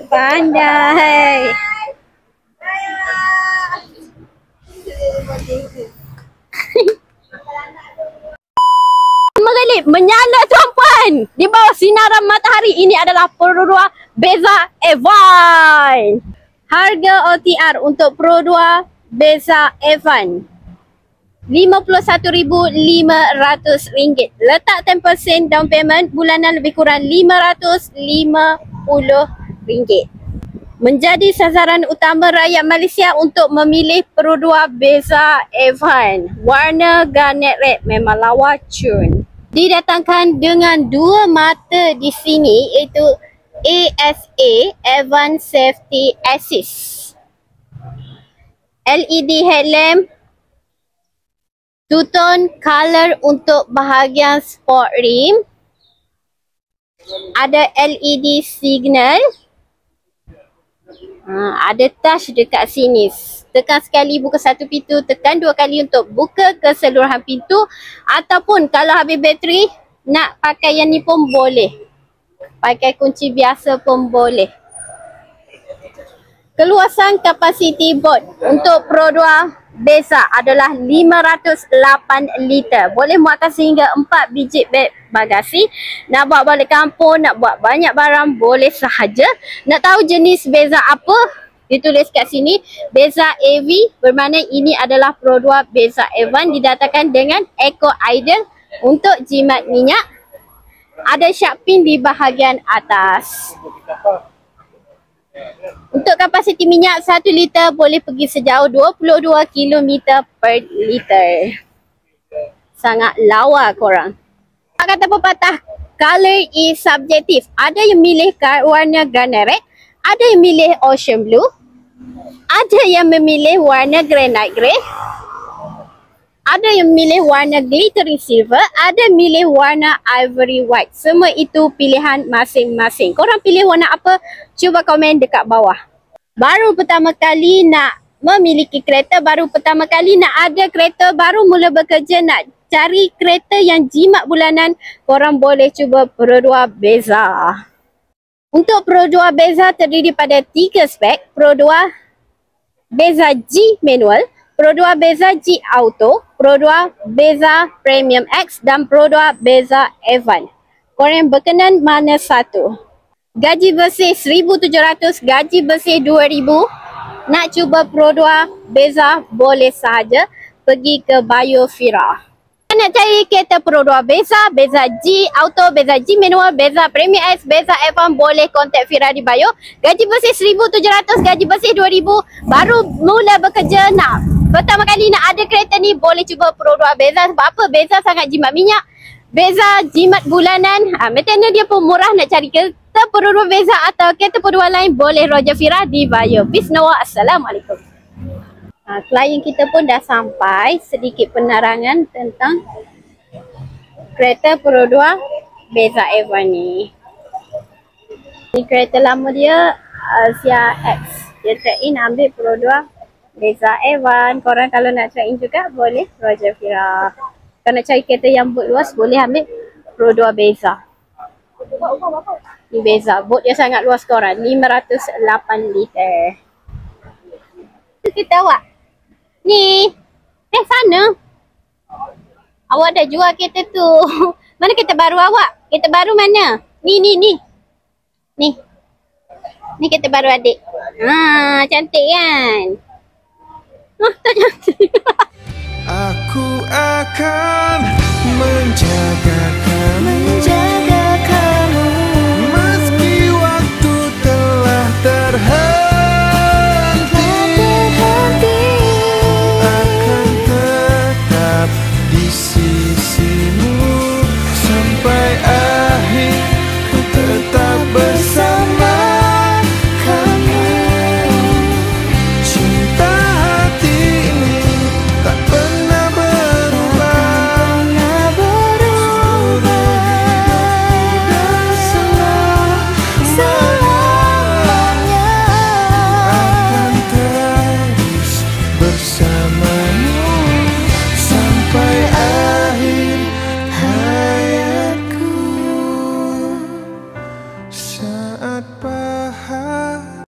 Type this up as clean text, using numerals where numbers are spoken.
Pandai. Mengalip menyala tuan-puan di bawah sinaran matahari. Ini adalah Pro 2 Beza Evan. Harga OTR untuk Pro 2 Beza Evan RM51,500. Letak 10% down payment, bulanan lebih kurang RM550. Menjadi sasaran utama rakyat Malaysia untuk memilih Pro 2 Beza Evan. Warna garnet red memang lawa cun. Didatangkan dengan dua mata di sini, iaitu ASA Advanced Safety Assist, LED headlamp, two-tone color untuk bahagian sport rim, ada LED signal, ada touch dekat sini. Tekan sekali buka satu pintu, tekan dua kali untuk buka keseluruhan pintu, ataupun kalau habis bateri nak pakai yang ni pun boleh. Pakai kunci biasa pun boleh. Keluasan kapasiti bot untuk Pro 2 Beza adalah 508 liter. Boleh muatkan sehingga 4 biji beg bagasi. Nak bawa balik kampung, nak buat banyak barang, boleh sahaja. Nak tahu jenis Beza apa? Ditulis kat sini, Beza AV, bermakna ini adalah Pro 2 Beza Evan, didatangkan dengan Eco Idle untuk jimat minyak. Ada shark pin di bahagian atas. Untuk kapasiti minyak 1 liter boleh pergi sejauh 22 km per liter. Sangat lawa korang. Kata pepatah, color is subjective. Ada yang milih warna garnet red, ada yang milih ocean blue, ada yang memilih warna granite grey, ada yang milih warna glittering silver, ada milih warna ivory white. Semua itu pilihan masing-masing. Korang pilih warna apa? Cuba komen dekat bawah. Baru pertama kali nak memiliki kereta, baru pertama kali nak ada kereta, baru mula bekerja, nak cari kereta yang jimat bulanan, korang boleh cuba Pro 2 Beza. Untuk Pro 2 Beza terdiri pada 3 spek. Pro 2 Beza G manual, Pro 2 Beza G auto, Pro 2 Beza Premium X dan Pro 2 Beza Evan. Korang berkenan mana satu? Gaji bersih 1,700, gaji bersih 2,000. Nak cuba Pro 2 Beza boleh sahaja pergi ke bio Fira. Nak cari kereta Pro 2 Beza, Beza G Auto, Beza G Manual, Beza Premium X, Beza Evan, boleh kontak Fira di bio. Gaji bersih 1,700, gaji bersih 2,000. Baru mula bekerja, nak pertama kali nak ada kereta ni, boleh cuba Pro 2 Beza. Sebab apa? Beza sangat jimat minyak, Beza jimat bulanan. Maintenance dia pun murah. Nak cari kereta Pro 2 Beza atau kereta Pro 2 lain, boleh roger Fira di bio. Peace Noah. Assalamualaikum. Klien kita pun dah sampai. Sedikit penerangan tentang kereta Pro 2 Beza Evan ni. Ini kereta lama dia, Asia X. Dia trade in ambil Pro 2 Beza Evan. Korang kalau nak trade in juga boleh roger Fira. Kalau nak cari kereta yang bot luas, boleh ambil Pro 2 Beza. Ni Beza, bot dia sangat luas korang, 508 liter. Kita awak ni, sana. Awak dah jual kereta tu. Mana kereta baru awak? Kereta baru mana? Ni. Ni kereta baru adik. Cantik kan? Tak cantik. Aku akan menjaga kamu, meski waktu telah terhenti. Akan tetap di sisimu sampai akhir, ku tetap bersama kamu. Cinta hati ini tak pernah berubah, seluruh hidup dan selamanya akan terus bersamamu sampai akhir hayatku. Saat